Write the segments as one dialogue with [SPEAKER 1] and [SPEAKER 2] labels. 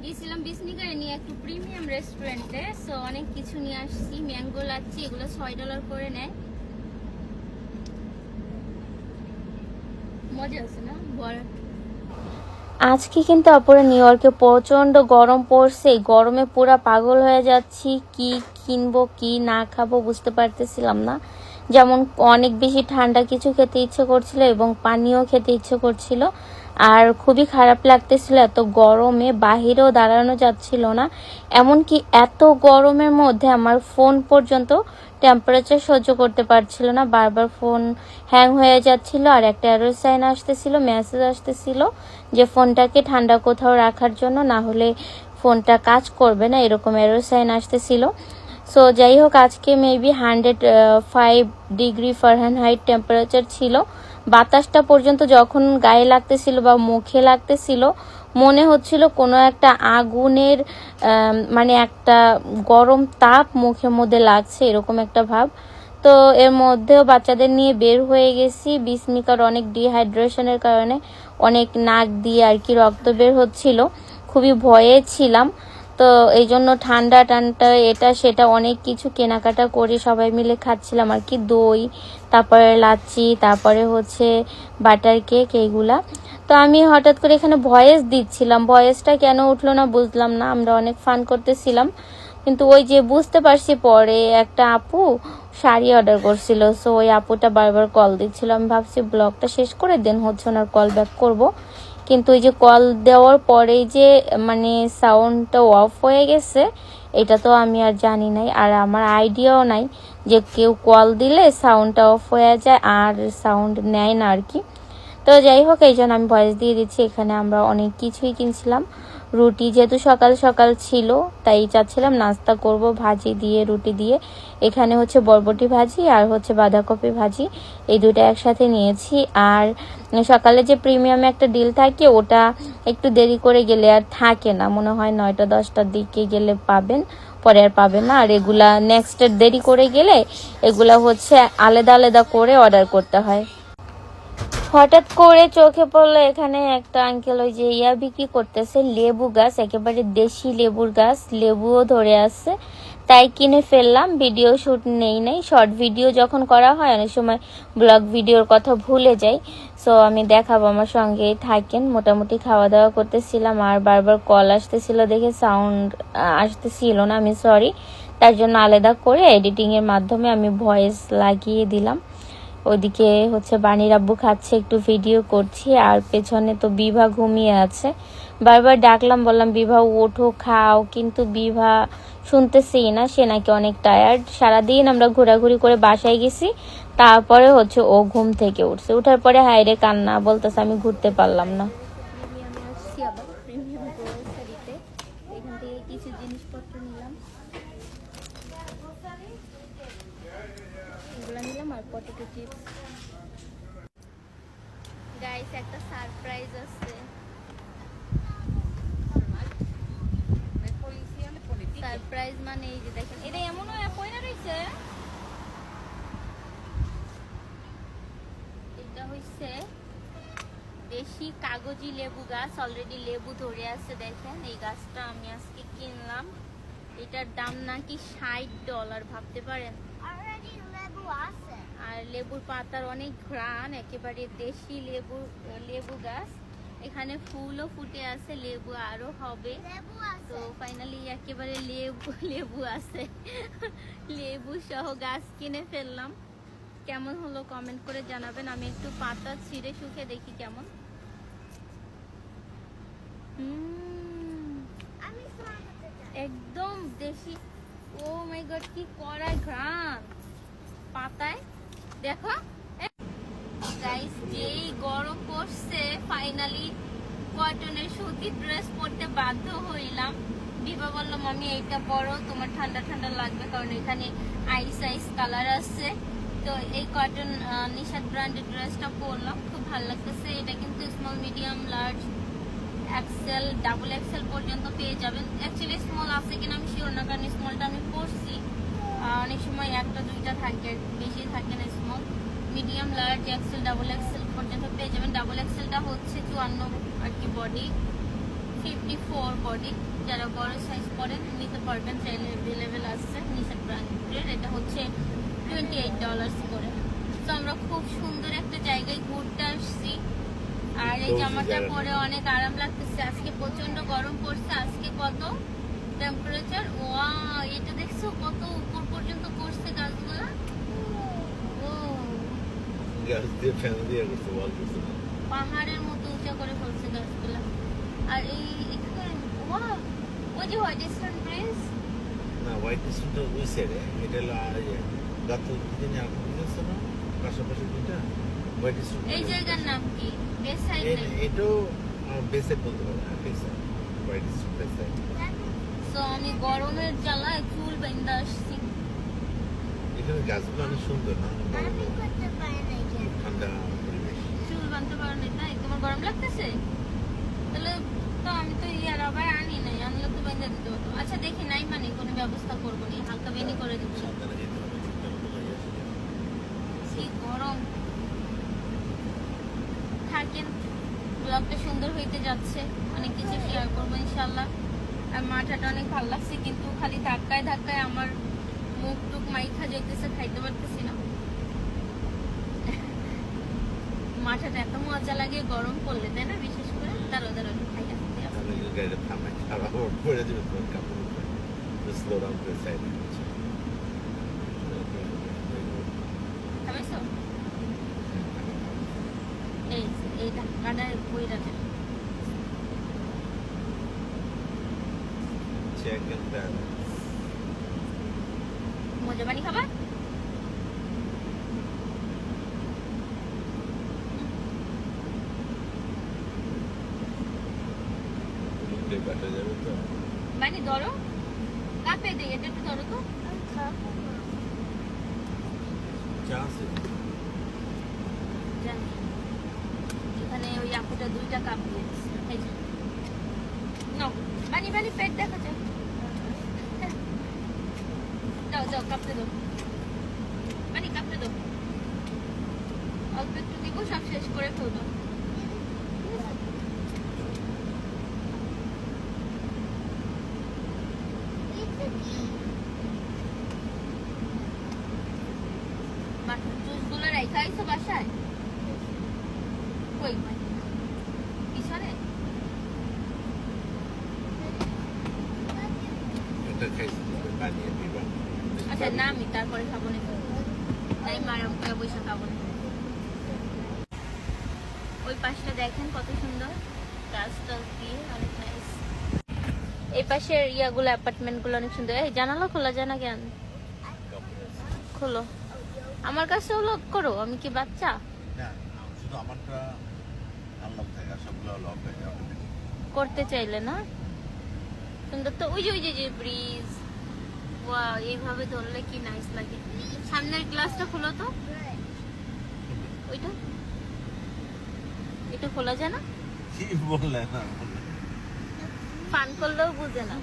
[SPEAKER 1] গেছিলাম বিসনিকারে নিয়ে একটু প্রিমিয়াম রেস্টুরেন্টে। সো অনেক কিছু নিয়ে আসছি, ম্যাঙ্গো লাচ্ছি, এগুলো $6 করে নেয়। মজা আছে না বড়। আজকে কিন্তু আপুরে নিউ ইয়র্কে প্রচন্ড গরম পড়ছে। এই গরমে পুরা পাগল হয়ে যাচ্ছি, কি কিনবো কি না খাবো বুঝতে পারতেছিলাম না। যেমন অনেক বেশি ঠান্ডা কিছু খেতে ইচ্ছে করছিল এবং পানিও খেতে ইচ্ছে করছিল, আর খুবই খারাপ লাগতেছিল। এত গরমে বাহিরেও দাঁড়ানো যাচ্ছিল না। এমনকি এত গরমের মধ্যে আমার ফোন পর্যন্ত টেম্পারেচার সহ্য করতে পারছিল না, বারবার ফোন হ্যাং হয়ে যাচ্ছিল। আর একটা এরর সাইন আসতেছিল, মেসেজ আসতেছিল যে ফোনটাকে ঠান্ডা কোথাও রাখার জন্য, না হলে ফোনটা কাজ করবে না, এরকম এরর সাইন আসতেছিল। সো যাই হোক, আজকে মেবি 105 ডিগ্রি ফারেনহাইট টেম্পারেচার ছিল। বাতাসটা পর্যন্ত যখন গায়ে লাগতেছিল বা মুখে লাগতেছিল, মনে হচ্ছিল কোনো একটা আগুনের মানে একটা গরম তাপ মুখের মধ্যে লাগছে, এরকম একটা ভাব। তো এর মধ্যেও বাচ্চাদের নিয়ে বের হয়ে গেছি। বিস্মিকার অনেক ডিহাইড্রেশনের কারণে অনেক নাক দিয়ে আর কি রক্ত বের হচ্ছিল, খুবই ভয়ে ছিলাম। তো এই জন্য ঠান্ডা টান্ডা এটা সেটা অনেক কিছু কেনাকাটা করে সবাই মিলে খাচ্ছিলাম আর কি। দই, তারপরে লাচ্ছি, তারপরে হচ্ছে বাটার কেক, এইগুলা। তো আমি হঠাৎ করে এখানে ভয়েস দিচ্ছিলাম, ভয়েসটা কেন উঠলো না বুঝলাম না। আমরা অনেক ফান করতেছিলাম, কিন্তু ওই যে বুঝতে পারছি পরে একটা আপু শাড়ি অর্ডার করছিল। সো ওই আপুটা বারবার কল দিচ্ছিল। আমি ভাবছি ব্লগটা শেষ করে দেন হচ্ছে ওনার কল ব্যাক করবো, কিন্তু ওই যে কল দেওয়ার পরেই যে মানে সাউন্ডটা অফ হয়ে গেছে, এটা তো আমি আর জানি নাই, আর আমার আইডিয়াও নাই যে কেউ কল দিলে সাউন্ডটা অফ হয়ে যায় আর সাউন্ড নেয় না আর কি। তো যাই হোক, এই জন্য আমি ভয়েস দিয়ে দিচ্ছি। এখানে আমরা অনেক কিছুই কিনছিলাম। রুটি যেহেতু সকাল সকাল ছিল, তাই চাচ্ছিলাম নাস্তা করব ভাজি দিয়ে, রুটি দিয়ে। এখানে হচ্ছে বরবটি ভাজি আর হচ্ছে বাঁধাকপি ভাজি, এই দুটো একসাথে নিয়েছি। আর সকালে যে প্রিমিয়ামে একটা ডিল থাকে, ওটা একটু দেরি করে গেলে আর থাকে না, মনে হয় 9টা-10টার দিকে গেলে পাবেন, পরে আর পাবেন না। আর এগুলা নেক্সট দেরি করে গেলে এগুলা হচ্ছে আলাদা আলাদা করে অর্ডার করতে হয়। হঠাৎ করে চোখে পড়লো এখানে একটা আঙ্কেল ওই যে বিক্রি করতেছে, লেবু গাছ, একেবারে দেশি লেবুর গাছ, লেবুও ধরে আছে, তাই কিনে ফেললাম। ভিডিও শুট নেই, শর্ট ভিডিও যখন করা হয় অনেক সময় ব্লগ ভিডিওর কথা ভুলে যাই। সো আমি দেখাবো, আমার সঙ্গেই থাকেন। মোটামুটি খাওয়া দাওয়া করতেছিলাম, আর বারবার কল আসতেছিল দেখে সাউন্ড আসতেছিল না, আমি সরি। তার জন্য আলাদা করে এডিটিংয়ের মাধ্যমে আমি ভয়েস লাগিয়ে দিলাম। ওইদিকে হচ্ছে বানির আব্বু খাচ্ছে, একটু ভিডিও করছি, আর পেছনে তো বিভা ঘুমিয়ে আছে। বারবার ডাকলাম, বললাম বিভা ওঠো খাও, কিন্তু বিভা শুনতেছেই না, সে নাকি অনেক টায়ার্ড। সারাদিন আমরা ঘোরাঘুরি করে বাসায় গেছি, তারপরে হচ্ছে ও ঘুম থেকে উঠছে। উঠার পরে হায়রে কান্না, বলতেছে আমি ঘুরতে পারলাম না। এখান থেকে কিছু জিনিসপত্র নিলাম, এগুলো নিলাম, আর পটেটো চিপস। গাইস, একটা সারপ্রাইজ আছে। সারপ্রাইজ মানে এই যে দেখেন, এটা এমনও কইনা রইছে, এটা হইছে দেশি কাগজি লেবু গাছ। অলরেডি লেবু ধরে আছে, দেখেন এই গাছটা আমি আজকে কিনলাম। এটার দাম নাকি $60, ভাবতে পারেন। আর লেবুর পাতার অনেক ঘ্রাণ, একেবারে দেশি লেবু গাছ। এখানে ফুলও ফুটে আছে, লেবু আরো হবে। তো ফাইনালি একেবারে লেবু আছে, লেবু সহ গাছ কিনে ফেললাম। কেমন হলো কমেন্ট করে জানাবেন। আমি একটু পাতা ছিঁড়ে শুকে দেখি কেমন। একদম দেশি। ও মাই গড, কি কড়া ঘ্রাণ পাতায়, দেখো গাইস। যেই গরম পড়ছে, ফাইনালি কটনের সুতির ড্রেস পরতে বাধ্য হইলাম। বিভা বললো মামি এইটা পরো, তোমার ঠান্ডা ঠান্ডা লাগবে, কারণ এখানে আইস কালার আছে। তো এই কটন নিশাদ ব্র্যান্ডের ড্রেসটা পরলাম, খুব ভালো লাগতেছে। এটা কিন্তু small, medium, large, XL, double XL পর্যন্ত পেয়ে যাবেন। অ্যাকচুয়ালি স্মল আছে কিনা আমি শিওর না, কারণ স্মলটা আমি পরছি, অনেক সময় একটা দুইটা থাকে, বেশি থাকে না small. Medium, large, XL, double XL পর্যন্ত পেয়ে যাবেন। ডাবল এক্সেলটা হচ্ছে 54 আর কি বডি, 54 বডি, যারা বড় সাইজ করেন নিতে পারবেন, চাইলে অ্যাভেলেবেল আছে নিশান ব্র্যান্ডের। এটা হচ্ছে $28 করে। তো আমরা খুব সুন্দর একটা জায়গায় ঘুরতে আসছি, আর এই জামাটা পরে অনেক আরাম লাগতেছে। আজকে প্রচন্ড গরম পড়ছে। আজকে কত টেম্পারেচার? ওয়াও, এটা দেখছো কত উপর পর্যন্ত করছে গাছগুলা। ও
[SPEAKER 2] গাছ দিয়ে ফ্যান দিয়ে করছে, ওয়াল করছে না।
[SPEAKER 1] পাহাড়ের মতো উঁচা করে ফেলছে গাছগুলা। আর এই এখানে ওয়াও, ওই যে হোয়াইট স্টোন ব্রিজ।
[SPEAKER 2] না, হোয়াইট স্টোনটা ওই সাইডে, এটা হলো গাত দিনে আর আছে না পাশাপাশি দুইটা হোয়াইট স্টোন।
[SPEAKER 1] এই জায়গার নাম কি? বেস সাইড নাকি?
[SPEAKER 2] এটাও বেসাইড বলতে পারে, beside, white stone beside.
[SPEAKER 1] So আমি গরমের জ্বালায় চুল বেঁধে আসছি।
[SPEAKER 2] এখানে গাছগুলো অনেক সুন্দর না,
[SPEAKER 3] আমি করতে পারি না এটা।
[SPEAKER 2] ঠান্ডা পরিবেশ।
[SPEAKER 1] চুল বাঁধতে পারো না তাই? তোমার গরম লাগতেছে? তাহলে তো আমি তো ইয়ার আবার আনি নাই, আনলে তো বেঁধে দিতে হতো। আচ্ছা দেখি, নাই মানে কোনো ব্যবস্থা করবো নি, হালকা বেনি করে দিচ্ছি।
[SPEAKER 2] সাবধানে যেতে হবে, ছোট্ট মতো হয়ে আসে।
[SPEAKER 1] কি গরম। থাকেন, ব্লগটা সুন্দর হইতে যাচ্ছে, অনেক কিছু শেয়ার করবো ইনশাল্লাহ। আর মাথাটা অনেক ভালো লাগছে, কিন্তু খালি ধাক্কায় ধাক্কায় আমার মুখ টুক মাইখা যেতেছে, খাইতে পারতেছি না। মাথাটা এত মজা লাগে গরম পড়লে, তাই না? বিশেষ করে দাঁড়ো দাঁড়ো খাই আসতে হবে।
[SPEAKER 2] তাহলে গাড়িটা থামায়, খারাপ পড়ে যাবে তোমার কাপড় উপরে। স্লো ডাউন করে সাইড হচ্ছে।
[SPEAKER 1] খাইছো? এই ধাক্কাটা বইরাতে
[SPEAKER 2] চেক এন্ড ব্যালেন্স।
[SPEAKER 1] মজা পানি খাবা?
[SPEAKER 2] মুখে কাটা যাবে তো।
[SPEAKER 1] মানে ধরো, কাপে দিই, এটা একটু ধরো তো।
[SPEAKER 3] আমি খাবো না।
[SPEAKER 2] চা আছে?
[SPEAKER 1] জানি এখানে ওই আপুটা 2টা কাপ দিয়েছে। এই যে নাও, বানি বানি পেট দেখা যায়। দাও দাও, কাপতে দাও, বানি কাপতে দাও। অল্প একটু দিব, সব শেষ করে ফেলবো।
[SPEAKER 3] এটা কি?
[SPEAKER 1] জুসগুলো রেখে আইছো বাসায়? কই পিছনে?
[SPEAKER 2] এটা খাইছি, বানিয়ে দিবা।
[SPEAKER 1] আচ্ছা না, আমি তারপরে খাবো না, তাই মারাম করে বসে খাবো না। ওই পাশটা দেখেন কত সুন্দর, গাছ টাছ দিয়ে অনেক নাইস। এই পাশের ইয়াগুলো অ্যাপার্টমেন্ট গুলো অনেক সুন্দর। এই জানালা খোলা যায় না কেন? খোলো, আমার কাছে লক করো, আমি কি বাচ্চা?
[SPEAKER 2] না, শুধু আমারটা আনলক থাকে, আর সবগুলো লক হয়ে যাবে।
[SPEAKER 1] করতে চাইলে না সুন্দর তো। ওই যে ব্রিজ, ওয়াও, এইভাবে ধরলে কি নাইস লাগে। সামনের গ্লাসটা খোলো তো, ওইটা এটা খোলা যায় না?
[SPEAKER 2] কি বললে না?
[SPEAKER 1] ফান করলেও বুঝে না।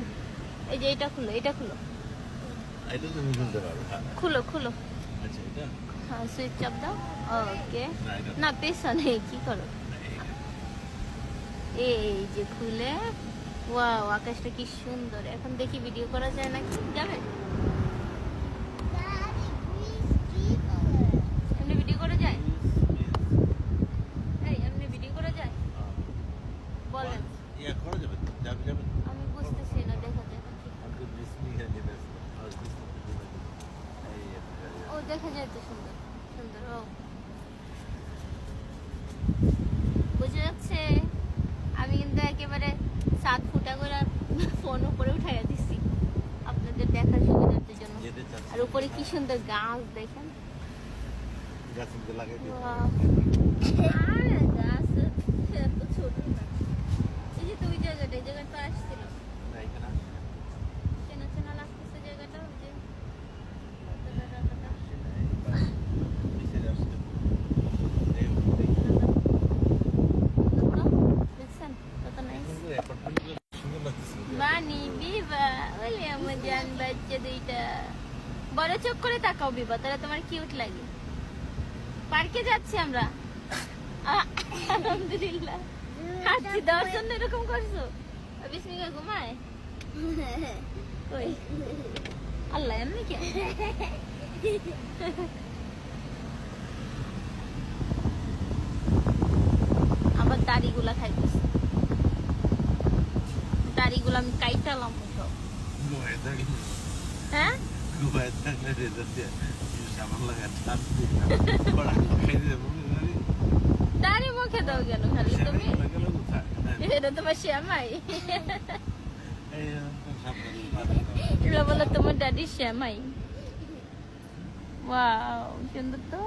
[SPEAKER 1] এই যে এটা খুলো, এটা খুলো,
[SPEAKER 2] এটা তুমি শুনতে পারো।
[SPEAKER 1] খুলো খুলো।
[SPEAKER 2] আচ্ছা, এটা
[SPEAKER 1] হ্যাঁ, সুইচ চাপ দাও। ওকে,
[SPEAKER 2] না, এটা
[SPEAKER 1] না পেছনে কি করো? এই যে খুলে, ওয়াও, আকাশটা কি সুন্দর। এখন দেখি ভিডিও করা যায় নাকি, যাবে?
[SPEAKER 3] Daddy, please keep it.
[SPEAKER 1] এমনি ভিডিও করা যায়? এই এমনি ভিডিও করা যায়? বলেন,
[SPEAKER 2] ইয়া করা যাবে, যাবে যাবে।
[SPEAKER 1] আমি বুঝতেছি না, দেখা যায় না ঠিক।
[SPEAKER 2] আমি তো ডিসনি এর যেটা আছে, আর ডিসনি
[SPEAKER 1] ও দেখা যায় তো, সুন্দর সুন্দর। ও বুঝে যাচ্ছে। আমি কিন্তু একেবারে 7 ফুটা করে ফোন উপরে উঠাইয়া দিছি আপনাদের দেখার সুবিধার জন্য।
[SPEAKER 2] যেতে চাচ্ছি।
[SPEAKER 1] আর উপরে কি সুন্দর গাছ দেখেন।
[SPEAKER 2] গাছে লাগাই দিই।
[SPEAKER 1] Wow. আরে গাছ এত ছোট না। এই যে তুই জায়গাটা, এই জায়গাটা আসছিল,
[SPEAKER 2] না, এখানে আসে না।
[SPEAKER 1] চেনা চেনা লাগতেছে জায়গাটা। ওই যে
[SPEAKER 2] আসে না, এই বা- নিচে আসতে এই
[SPEAKER 1] দেখছেন কত নাইস।
[SPEAKER 2] সুন্দর অ্যাপার্টমেন্টগুলো সুন্দর লাগতেছে।
[SPEAKER 1] বানি বিবা, ওলে আমার জান বাচ্চা দুইটা। বড় চোখ করে তাকাও বিবা, তাহলে তোমার কিউট লাগে। পার্কে যাচ্ছি আমরা। আলহামদুলিল্লাহ। হাঁটছি, দেওয়ার জন্য এরকম করছো? বিস্মিকা ঘুমায় কই আল্লাহ এমনি কে আবার দাড়িগুলা খাইতেছে দাড়িগুলো আমি কাইটালাম সব
[SPEAKER 2] ঘুমায় থাকি
[SPEAKER 1] হ্যাঁ
[SPEAKER 2] ঘুমায় থাকলে রেজাল্ট দিয়ে সাবান লাগা টান দিয়ে বড় খাই দিয়ে
[SPEAKER 1] দাড়ি মুখে দাও কেন খালি তুমি
[SPEAKER 2] লাগালো কোথায়
[SPEAKER 1] এটা তোমার শ্যামাই
[SPEAKER 2] এই সাবধান
[SPEAKER 1] এটা বলো তোমার দাদি শ্যামাই ওয়াও সুন্দর তো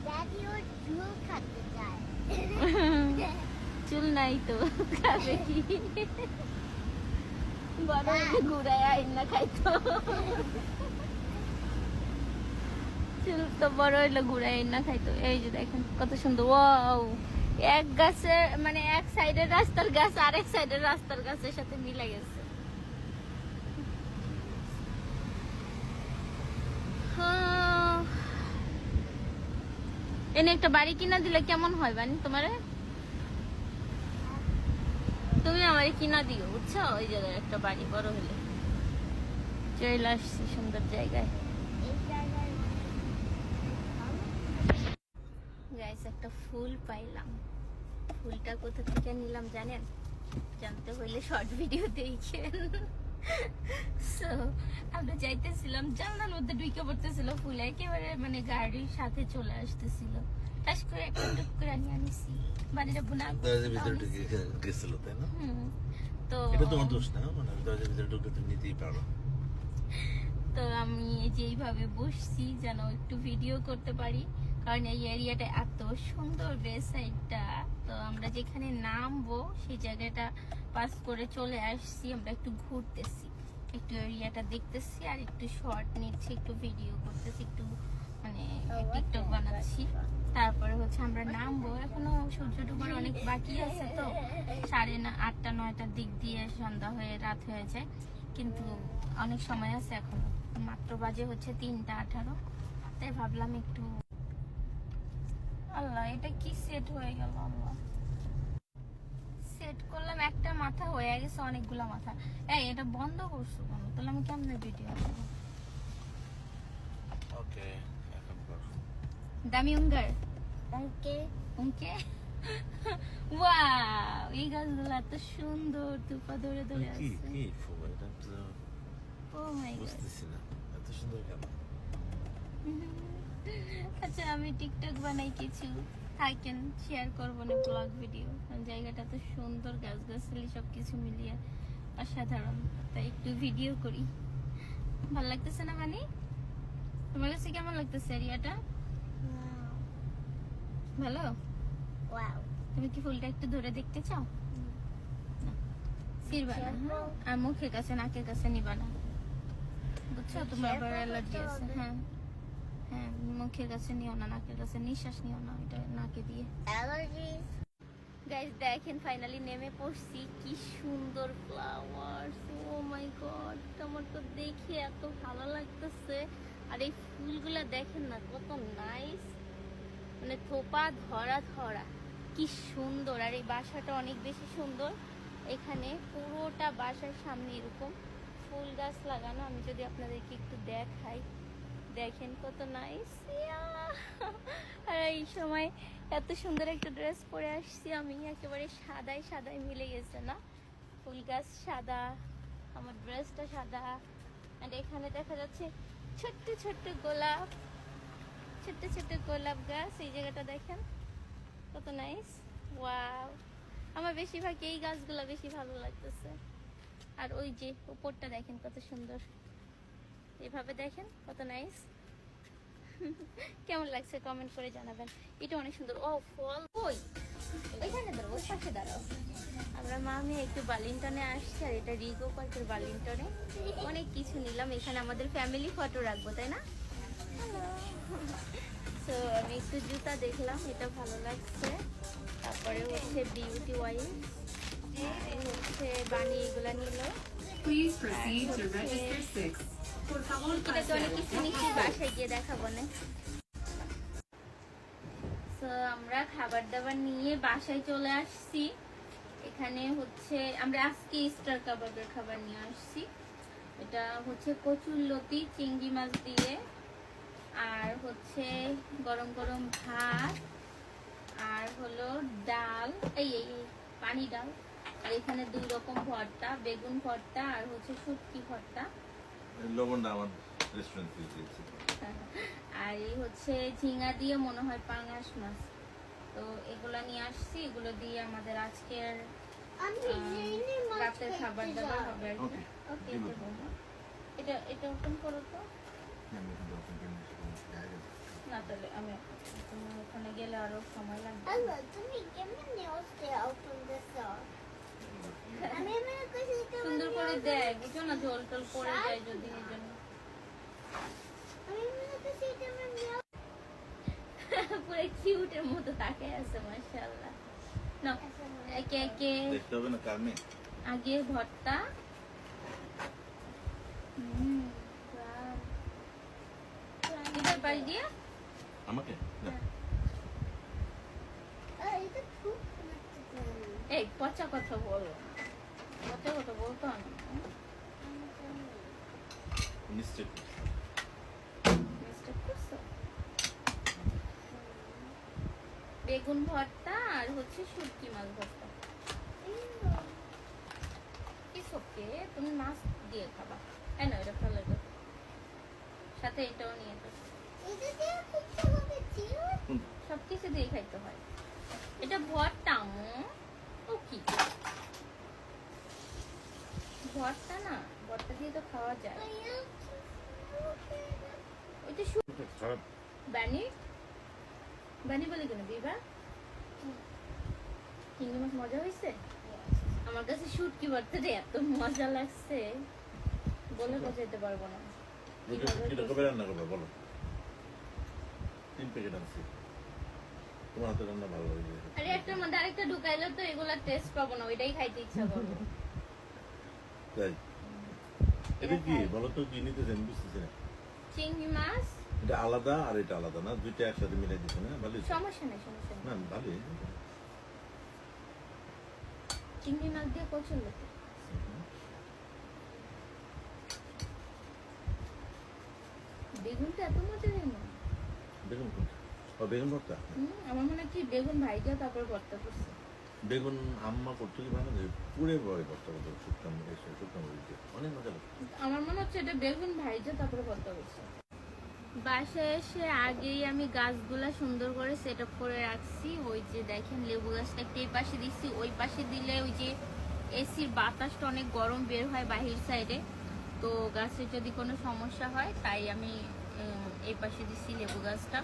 [SPEAKER 3] Daddy ওর চুল কাটতে চায়
[SPEAKER 1] চুল নাই তো খাবে কি বড় ঘুরায় আইন না খাইতো চুল তো বড় হইলো ঘুরায় আইন না খাইতো এই যে দেখেন কত সুন্দর ওয়াও এক গাছে মানে এক সাইডের রাস্তার গাছ আরেক সাইডের রাস্তার গাছের সাথে মিলে গেছে হ্যাঁ। এনে একটা বাড়ি কিনা দিলে কেমন হয় বানি তোমারে তুমি আমারে কিনা দিও বুঝছো ওই জায়গায় একটা বাড়ি বড় হলে চলে আসছি সুন্দর জায়গায়
[SPEAKER 3] এই জায়গায়
[SPEAKER 1] গাইস একটা ফুল পাইলাম ফুলটা কোথা থেকে নিলাম জানেন জানতে হইলে শর্ট ভিডিও দেখেন সো আমরা যাইতেছিলাম জানলার মধ্যে ঢুকে পড়তেছিল ফুল একেবারে মানে গাড়ির সাথে চলে আসতেছিল টাস করে একটা টুক করে নিয়ে আনিছি বাড়িটা বোনা
[SPEAKER 2] দরজার ভিতরে ঢুকে গেছিল তাই না
[SPEAKER 1] তো
[SPEAKER 2] এটা তোমার দোষ না মানে দরজার ভিতরে ঢুকে তো নিতেই পারো
[SPEAKER 1] তো আমি যেইভাবে বসছি যেন একটু ভিডিও করতে পারি কারণ এই এরিয়াটা এত সুন্দর বে সাইডটা তো আমরা যেখানে নামবো সেই জায়গাটা পাস করে চলে আসছি আমরা একটু ঘুরতেছি একটু এরিয়াটা দেখতেছি আর একটু শর্ট নিচ্ছি একটু ভিডিও করতেছি একটু মানে টিকটক বানাচ্ছি তারপরে হচ্ছে আমরা নামবো এখনো সূর্য ডুবার অনেক বাকি আছে তো 8:30-9টার দিক দিয়ে সন্ধ্যা হয়ে রাত হয়ে যায় কিন্তু অনেক সময় আছে এখনো মাত্র বাজে হচ্ছে 3:18 তাই ভাবলাম একটু আল্লাহ এটা কি সেট হয়ে গেল আল্লাহ সেট করলাম একটা মাথা হয়ে গেছে অনেকগুলা মাথা এই এটা বন্ধ করছো কেন তাহলে আমি কেমনে ভিডিও করবো
[SPEAKER 2] ওকে এখন কর
[SPEAKER 1] দামি উঙ্গার
[SPEAKER 3] ওকে
[SPEAKER 1] উনকে ওয়াও এই গাছগুলো এত সুন্দর তুপা ধরে ধরে
[SPEAKER 2] কি
[SPEAKER 1] আছে
[SPEAKER 2] কি ফুল এটা তো
[SPEAKER 1] ও মাই গড
[SPEAKER 2] বুঝতেছি না এত সুন্দর কেন
[SPEAKER 1] আচ্ছা আমি টিকটক বানাই কিছু থাকেন শেয়ার করবো না ব্লগ ভিডিও জায়গাটা তো সুন্দর গাছ গাছালি সবকিছু মিলিয়ে অসাধারণ তাই একটু ভিডিও করি ভালো লাগতেছে না মানে তোমার কাছে কেমন লাগতেছে এরিয়াটা ভালো
[SPEAKER 3] ওয়াও
[SPEAKER 1] তুমি কি ফুলটা একটু ধরে দেখতে চাও সিরবা না হ্যাঁ? আর মুখের কাছে নাকের কাছে নিবা না বুঝছো তোমার আবার অ্যালার্জি আছে হ্যাঁ হ্যাঁ মুখের কাছে নিও না নাকের কাছে নিঃশ্বাস নিও না এটা নাকে দিয়ে
[SPEAKER 3] অ্যালার্জিস
[SPEAKER 1] গাইস দেখেন ফাইনালি নেমে পড়ছি কি সুন্দর ফ্লাওয়ার্স ও মাই গড আমার তো দেখে এত ভালো লাগতেছে আর এই ফুলগুলা দেখেন না কত নাইস মানে থোপা ধরা ধরা কি সুন্দর আর এই বাসাটা অনেক বেশি সুন্দর এখানে পুরোটা বাসার সামনে এরকম ফুল গাছ লাগানো আমি যদি আপনাদেরকে একটু দেখাই দেখেন কত নাইস আর এই সময় এত সুন্দর একটা ড্রেস পরে আসছি আমি একেবারে সাদাই সাদাই মিলে গেছে না ফুল গাছ সাদা আমার ড্রেসটা সাদা আর এখানে দেখা যাচ্ছে ছোট্ট ছোট্ট গোলাপ ছোট্ট ছোট্ট গোলাপ গাছ এই জায়গাটা দেখেন কত নাইস ওয়াও আমার বেশিরভাগ এই গাছগুলো বেশি ভালো লাগতেছে আর ওই যে উপরটা দেখেন কত সুন্দর এভাবে দেখেন কত নাইস কেমন লাগছে কমেন্ট করে জানাবেন এটা অনেক সুন্দর ও ফল ওই ওইখানে দাঁড়াও ওই পাশে দাঁড়াও আমরা মামি একটু বার্লিংটনে আসছি আর এটা রিগো পার্কের বার্লিংটনে অনেক কিছু নিলাম এখানে আমাদের ফ্যামিলি ফটো রাখবো তাই না তো আমি একটু জুতা দেখলাম এটা ভালো লাগছে তারপরে হচ্ছে বিউটি ওয়াইজ হচ্ছে বানি এগুলা নিল
[SPEAKER 4] Please proceed to register 6. Por favor,
[SPEAKER 1] এটা তো অনেক কিছু নিচ্ছি বাসায় গিয়ে দেখাবো না তো আমরা খাবার দাবার নিয়ে বাসায় চলে আসছি এখানে হচ্ছে আমরা আজকে স্টার কাবাবের খাবার নিয়ে আসছি। এটা হচ্ছে কচুরলতি চিংড়ি মাছ দিয়ে, আর হচ্ছে গরম গরম ভাত, আর হলো ডাল, এই এই এই পানি ডাল, আর এখানে 2 রকম ভর্তা, বেগুন ভর্তা আর হচ্ছে শুটকি ভর্তা,
[SPEAKER 2] লবণটা আমার রেস্টুরেন্ট থেকে দিয়েছি।
[SPEAKER 1] আর এই হচ্ছে ঝিঙা দিয়ে মনে হয় পাঙাশ মাছ। তো এগুলা নিয়ে আসছি, এগুলো দিয়ে আমাদের আজকের
[SPEAKER 3] আমি জেনে মাছ
[SPEAKER 1] রাতের খাবার
[SPEAKER 3] খেতে
[SPEAKER 1] দাবার
[SPEAKER 3] যাই।
[SPEAKER 1] হবে আর কি।
[SPEAKER 2] Okay.
[SPEAKER 1] ওকে,
[SPEAKER 2] দিব।
[SPEAKER 1] এটা ওপেন করো তো।
[SPEAKER 2] আমি এখন যখন কিনে এসে
[SPEAKER 1] না তাহলে আমি তুমি ওখানে গেলে আরো সময় লাগবে।
[SPEAKER 3] Hello, তুমি কেমন নেওয়াতে open this up? আমি মনে করছি কেমন
[SPEAKER 1] সুন্দর করে দেয়, বুঝো না, ঝোল টোল পড়ে যায় যদি, এই জন্য।
[SPEAKER 3] আমি মনে করছি কেমন নেওয়া
[SPEAKER 1] পুরো কিউটের মতো তাকিয়ে আছে, মাশাআল্লাহ। না, একে একে
[SPEAKER 2] দেখতে হবে না কার মেয়ে?
[SPEAKER 1] আগে ভর্তা। wow. এবার পাশ দিয়ে
[SPEAKER 2] আমাকে না।
[SPEAKER 3] এটা খুব লাগছে।
[SPEAKER 1] এই পচা কথা বলো, পচা কথা বলতো না।
[SPEAKER 2] মিস্টেক
[SPEAKER 1] মিস্টেক করছো। বেগুন ভর্তা আর হচ্ছে শুটকি মাছ ভর্তা। ইটস ওকে, তুমি মাছ দিয়ে খাবা। এই না, এটা ফেলে দাও, সাথে এটাও নিয়ে যাও।
[SPEAKER 3] এটা দিয়ে খেতে হবে চিউ।
[SPEAKER 1] সবকিছু দিয়ে খাইতে হয়। এটা ভর্তা ও কি ভর্তা না, ভর্তা দিয়ে তো খাওয়া যায়। ওইটা
[SPEAKER 2] খারাপ।
[SPEAKER 1] বানি বানি বলে কেন বিবা? চিংড়ি মাছ মজা হয়েছে? আমার কাছে শুটকি ভর্তাটা এত মজা লাগছে, বলে বোঝাইতে পারবো না।
[SPEAKER 2] এটা কবে রান্না করবে বলো? 3 প্যাকেট আনছি। তোমার হাতে রান্না ভালো লাগে।
[SPEAKER 1] আরে একটার মধ্যে আরেকটা ঢুকাইলে তো এগুলা টেস্ট পাবো না, ওইটাই খাইতে ইচ্ছা করবো।
[SPEAKER 2] তাই এটা কি বলো তো, কি নিতে চান বুঝতেছি না।
[SPEAKER 1] চিংড়ি মাছ
[SPEAKER 2] এটা আলাদা আর এটা আলাদা না, দুইটা একসাথে মিলাই দিচ্ছে না? ভালোই তো।
[SPEAKER 1] সমস্যা নেই, সমস্যা নেই।
[SPEAKER 2] না ভালোই।
[SPEAKER 1] চিংড়ি মাছ দিয়ে কচুরলতি। বেগুনটা এত মজা নেই না।
[SPEAKER 2] বেগুন কোনটা? ও বেগুন ভর্তা।
[SPEAKER 1] আমার মনে হয় কি বেগুন ভাইজা তারপর ভর্তা করছে।
[SPEAKER 2] বেগুন আম্মা করতো কি ভালো, পুড়ে পড়ে ভর্তা করতো শুকনো এসে শুকনো মরিচ দিয়ে। অনেক মজা লাগতো।
[SPEAKER 1] আমার মনে হচ্ছে এটা বেগুন ভাইজা তারপরে ভর্তা করছে। বাসায় এসে আগেই আমি গাছগুলা সুন্দর করে সেট আপ করে রাখছি। ওই যে দেখেন লেবু গাছটা একটা এই পাশে দিচ্ছি, ওই পাশে দিলে ওই যে এসির বাতাসটা অনেক গরম বের হয় বাহির সাইডে, তো গাছের যদি কোনো সমস্যা হয় তাই আমি এই পাশে দিচ্ছি লেবু গাছটা।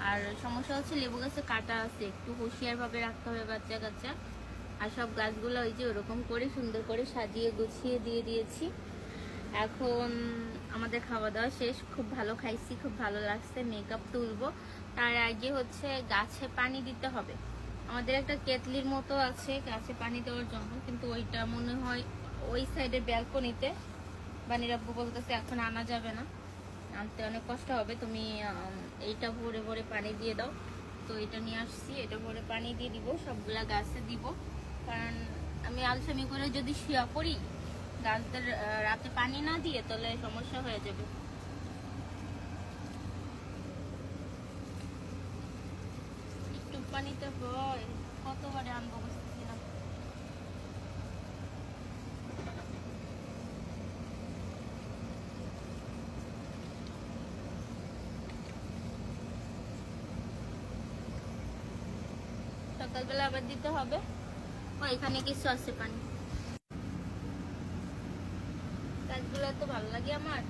[SPEAKER 1] আর সমস্যা হচ্ছে লেবু গাছে কাটা আছে, একটু হুঁশিয়ারভাবে রাখতে হবে বাচ্চা কাচ্চা। আর সব গাছগুলো ওই যে ওরকম করে সুন্দর করে সাজিয়ে গুছিয়ে দিয়ে দিয়েছি। এখন আমাদের খাওয়া দাওয়া শেষ, খুব ভালো খাইছি, খুব ভালো লাগছে। মেকআপ তুলবো, তার আগে হচ্ছে গাছে পানি দিতে হবে। আমাদের একটা কেতলির মতো আছে গাছে পানি দেওয়ার জন্য, কিন্তু ওইটা মনে হয় ওই সাইডের ব্যালকনিতে। বানির আব্বু বলতেছে এখন আনা যাবে না, আনতে অনেক কষ্ট হবে, তুমি এইটা ভরে ভরে পানি দিয়ে দাও। তো এটা নিয়ে আসছি, এটা ভরে পানি দিয়ে দিব, সবগুলা গাছে দিব। কারণ আমি আলসামি করে যদি শুয়া পড়ি, গাছদের রাতে পানি না দিয়ে, তাহলে সমস্যা হয়ে যাবে। একটু পানিতে হয়, কতবারে আনবো বুঝতেছি না। সকালবেলা আবার দিতে হবে। ও এখানে কিছু আছে পানি, গাছগুলো তো ভালো লাগে আমার।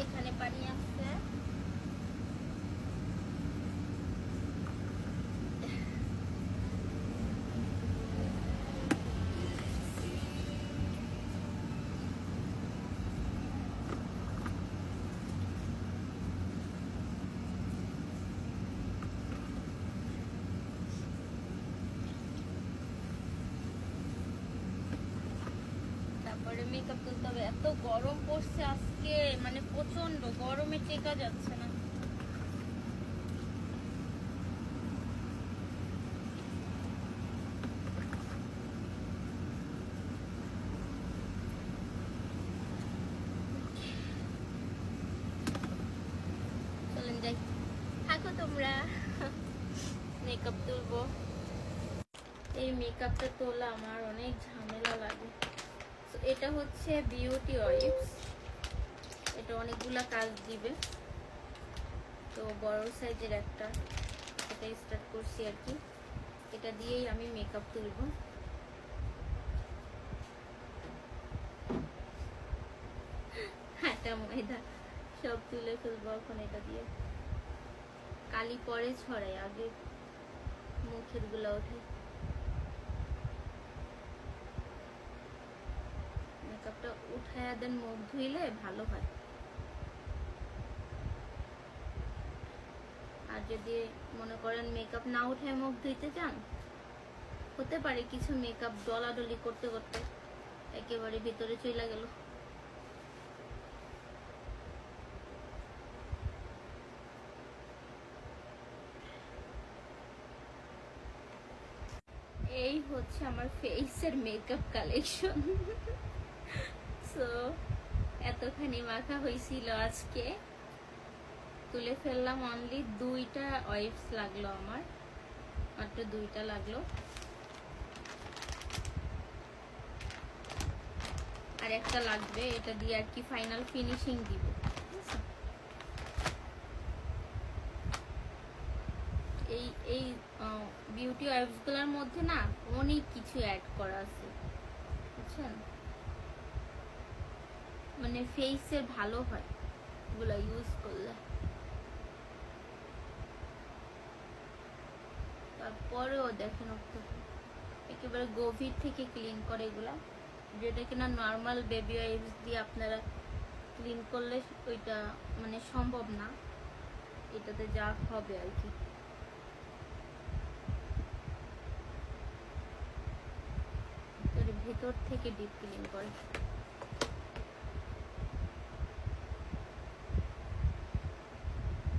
[SPEAKER 1] এখানে পানি আছে, তারপরে মেকআপ তুলতে হবে। এত গরম পড়ছে আজকে, মানে প্রচন্ড গরমে টেকা যাচ্ছে না। মেকআপ তুলবো। এই মেকআপটা তোলা আমার অনেক ঝামেলা লাগে। তো এটা হচ্ছে বিউটি ওয়াইপস, এটা অনেকগুলা কাজ দিবে। তো বড় সাইজের একটা, এটা স্টার্ট করছি আর কি। এটা দিয়েই আমি মেকআপ তুলবো। আটা ময়দা সব তুলে ফেলবো এখন এটা দিয়ে। কালি পরে ছড়াই, আগে মুখের গুলা ওঠে। মেকআপটা উঠায়া দেন মুখ ধুইলে ভালো হয়। আর যদি মনে করেন মেকআপ না উঠায় মুখ ধুইতে চান, হতে পারে কিছু মেকআপ ডলাডলি করতে করতে একেবারে ভিতরে চলে গেল। এই হচ্ছে আমার ফেসের মেকআপ কালেকশন। সো এতখানি মাখা হয়েছিল আজকে, তুলে ফেললাম। অনলি 2টা ওয়াইপস লাগলো আমার, মাত্র 2টা লাগলো। আর একটা লাগবে, এটা দিয়ে আর কি ফাইনাল ফিনিশিং দিব। এই বিউটি ওয়াইপস গুলোর মধ্যে না অনেক কিছু অ্যাড করা আছে, বুঝছেন? মানে ফেসের ভালো হয় এগুলো ইউজ করলে। তারপরেও দেখেন একেবারে গভীর থেকে ক্লিন করে এগুলা, যেটা কিনা নর্মাল বেবি ওয়াইপস দিয়ে আপনারা ক্লিন করলে ওইটা মানে সম্ভব না। এটাতে যা হবে আর কি। ভেতর থেকে ডিপ ক্লিন করে।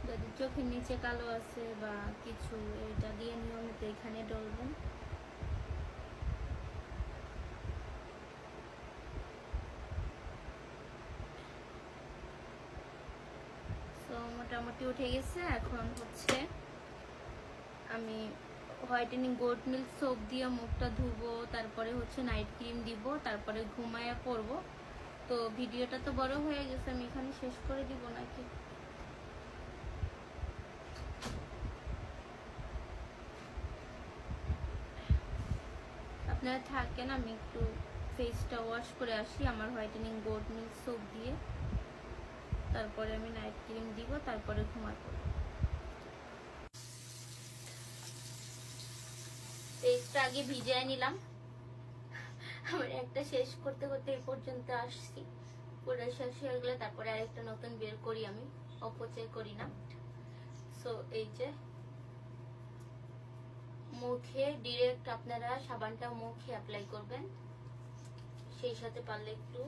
[SPEAKER 1] যদি চোখের নিচে কালো আছে বা কিছু, এটা দিয়ে নিয়মিত এখানে ডলবেন। তো মোটামুটি উঠে গেছে। এখন হচ্ছে আমি হোয়াইটেনিং গোট মিল্ক সোপ দিয়ে মুখটা ধুবো, তারপরে হচ্ছে নাইট ক্রিম দিব, তারপরে ঘুমায়া পড়বো। তো ভিডিওটা তো বড় হয়ে গেছে, আমি এখানে শেষ করে দিব নাকি? আপনারা থাকেন, আমি একটু ফেসটা ওয়াশ করে আসি আমার হোয়াইটেনিং গোট মিল্ক সোপ দিয়ে, তারপরে আমি নাইট ক্রিম দিব, তারপরে ঘুমায় পড়বো। ফেসটা আগে ভিজিয়ে নিলাম। আমার একটা শেষ করতে করতে এই পর্যন্ত আসছি, পুরো শেষ হয়ে গেলে তারপরে আরেকটা নতুন বের করি, আমি অপচয় করি না। সো এই যে মুখে ডিরেক্ট আপনারা সাবানটা মুখে অ্যাপ্লাই করবেন, সেই সাথে পারলে একটু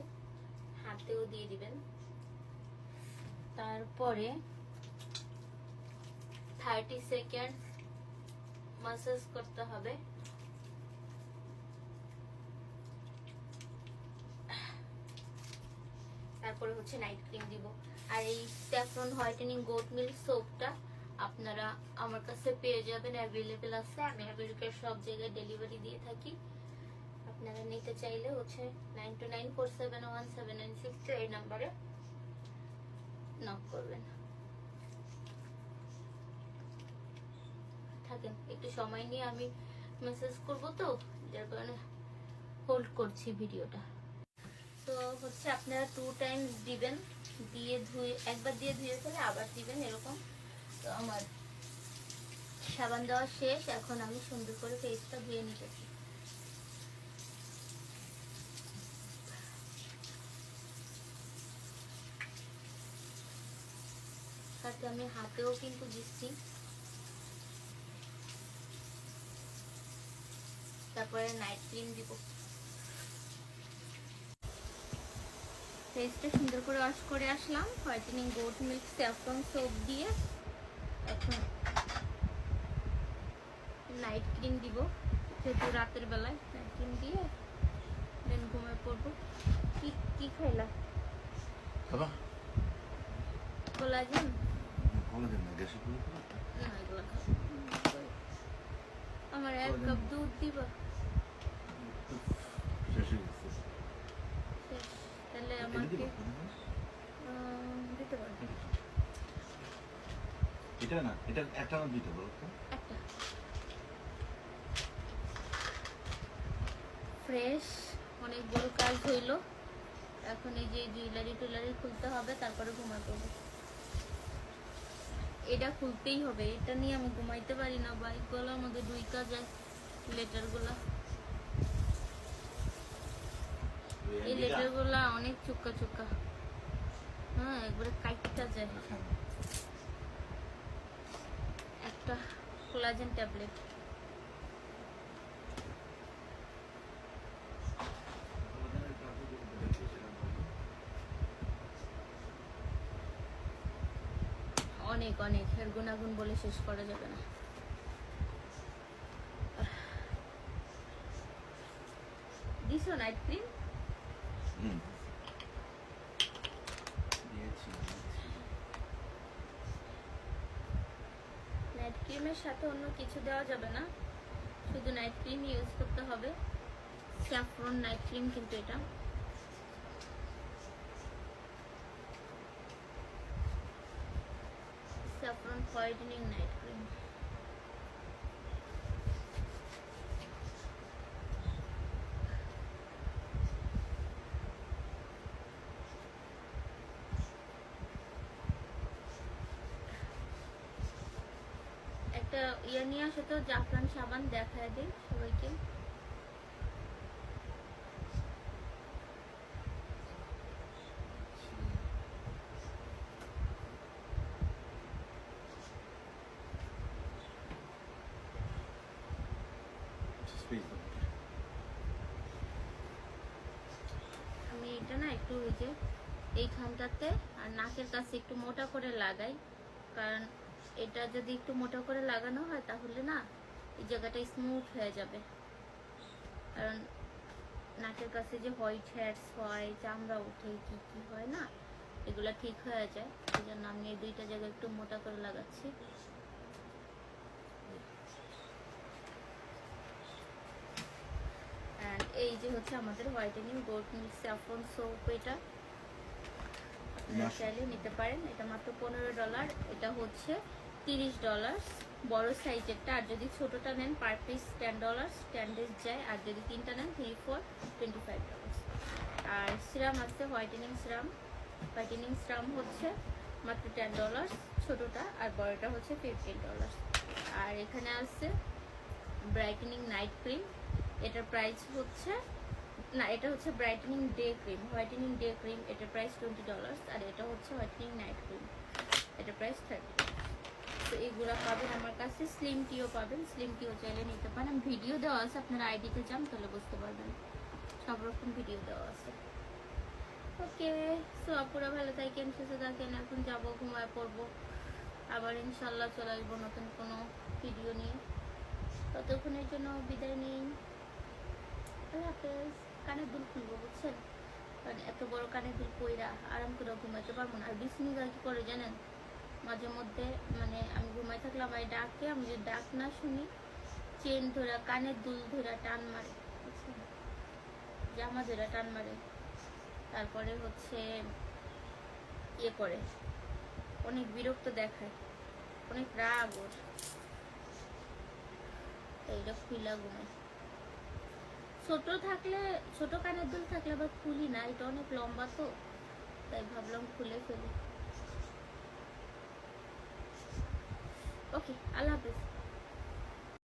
[SPEAKER 1] হাতেও দিয়ে দিবেন। তারপরে 30 সেকেন্ড মাসাজ করতে হবে। তারপরে হচ্ছে নাইট ক্রিম দিব। আর এই স্যাফরন হোয়াইটেনিং গোট মিল্ক সোপটা আপনারা আমার কাছে পেয়ে যাবেন, অ্যাভেলেবেল আছে। আমি আমেরিকার সব জায়গায় ডেলিভারি দিয়ে থাকি। আপনারা নিতে চাইলে হচ্ছে 9294717962 এই নাম্বারে নক করবেন। থাকেন, একটু সময় নিয়ে আমি মেসেজ করব, তো যার কারণে হোল্ড করছি ভিডিওটা। তো হচ্ছে আপনারা 2 টাইমস দিবেন, দিয়ে ধুয়ে একবার দিয়ে ধুয়ে ফেলে আবার দিবেন এরকম। তো আমার সাবান দেওয়া শেষ, এখন আমি সুন্দর করে ফেসটা ধুয়ে নিতেছি। সাথে আমি হাতেও কিন্তু দিচ্ছি। তারপরে নাইট ক্রিম দিব। ফেসটা সুন্দর করে ওয়াশ করে আসলাম whitening goat milk saffron soap দিয়ে। এখন নাইট ক্রিম দিব, যেহেতু রাতের বেলায় নাইট ক্রিম দিয়ে দেন ঘুমিয়ে পড়বো। কি খাইলা?
[SPEAKER 2] বাবা
[SPEAKER 1] কোলাজেন?
[SPEAKER 2] কোলাজেন না, গ্যাসের প্রবলেম।
[SPEAKER 1] না, এগুলো খাবো। আমার 1 কাপ দুধ দিবা?
[SPEAKER 2] শেষ হয়ে গেছে।
[SPEAKER 1] শেষ। তাহলে
[SPEAKER 2] এটা
[SPEAKER 1] আমাকে
[SPEAKER 2] দিবো?
[SPEAKER 1] দিতে পারো।
[SPEAKER 2] এটা না, এটা একটা না দুইটা বলো তো?
[SPEAKER 1] একটা ফ্রেশ, অনেক বড় কাজ হইলো। এখন এই যে জুয়েলারি টুয়েলারি খুলতে হবে, তারপরে ঘুমাতে হবে। এটা খুলতেই হবে, এটা নিয়ে আমি ঘুমাইতে পারি না। বাইকগুলোর মধ্যে ঢুইকা যায় লেটারগুলা। এই লেটারগুলা অনেক চুক্কা চুক্কা, হ্যাঁ একবারে কাইটটা যায়। একটা কোলাজেন ট্যাবলেট। অনেক অনেক, এর গুণাগুণ বলে শেষ করা যাবে না। দিছো নাইট ক্রিম? নাইট ক্রিমের সাথে অন্য কিছু দেওয়া যাবে না, শুধু নাইট ক্রিম ইউজ করতে হবে। স্যাফরন নাইট ক্রিম কিন্তু এটা। Saffron whitening night cream. একটা ইয়ে নিয়ে আসো তো, জাফরান সাবান, দেখায় দিই সবাইকে। আমি এটা না একটু ওই যে এইখানটাতে আর নাকের কাছে একটু মোটা করে লাগাই, কারণ এটা যদি একটু মোটা করে লাগানো হয় তাহলে না এই জায়গাটা স্মুথ হয়ে যাবে। কারণ নাকের কাছে যে হোয়াইট হেডস হয়, চামড়া উঠে, কি কি হয় না, এগুলা ঠিক হয়ে যায়। এই জন্য আমি এই দুইটা জায়গায় একটু মোটা করে লাগাচ্ছি। অ্যান্ড এই যে হচ্ছে আমাদের whitening gold milk saffron soap. এটা আপনারা চাইলে নিতে পারেন। এটা মাত্র $15। এটা হচ্ছে $30 বড় সাইজেরটা। আর যদি ছোটটা নেন পার পিস $10, 10 days যায়। আর যদি তিনটা নেন 3, 4, $25। আর সিরাম আছে হোয়াইটেনিং সিরাম। হোয়াইটেনিং সিরাম হচ্ছে মাত্র $10 ছোটটা, আর বড়টা হচ্ছে $15। আর এখানে আছে ব্রাইটেনিং নাইট ক্রিম। এটার প্রাইস হচ্ছে না, এটা হচ্ছে brightening day cream, whitening day cream. এটার প্রাইস $20। আর এটা হচ্ছে হোয়াইটেনিং নাইট ক্রিম, এটার প্রাইস $30। তো এগুলো পাবেন আমার কাছে। স্লিম টিও পাবেন, স্লিম টিও চাইলে নিতে পারেন। ভিডিও দেওয়া আছে, আপনারা আইডিতে যান তাহলে বুঝতে পারবেন, সব রকম ভিডিও দেওয়া আছে। ওকে, সো আপুরা ভালো থাকেন, সুস্থ থাকেন। এখন যাবো, ঘুমায় পড়বো, আবার ইনশাল্লাহ চলে আসবো নতুন কোনো ভিডিও নিয়ে। ততক্ষণের জন্য বিদায় নিন, আল্লাহ হাফেজ। কানের দুল খুলবো বুঝছেন, কারণ এত বড় কানের দুল পইরা আরাম করে ঘুমাইতে পারবো না। আর বিসমিল্লাহ কি করে জানেন, মাঝে মধ্যে মানে আমি ঘুমাই থাকলে আমার ডাকে, আমি যদি ডাক না শুনি চেন ধরা, কানের দুল ধরা টান মারে, বুঝছেন, জামা ধরা টান মারে। তারপরে হচ্ছে ইয়ে করে, অনেক বিরক্ত দেখায়, অনেক রাগ ওর। এইটা খুইলা ঘুমায়। ছোট থাকলে, ছোট কানের দুল থাকলে আবার খুলি না, এটা অনেক লম্বা তো, তাই ভাবলাম খুলে ফেলি। ওকে, আল্লাহ হাফেজ।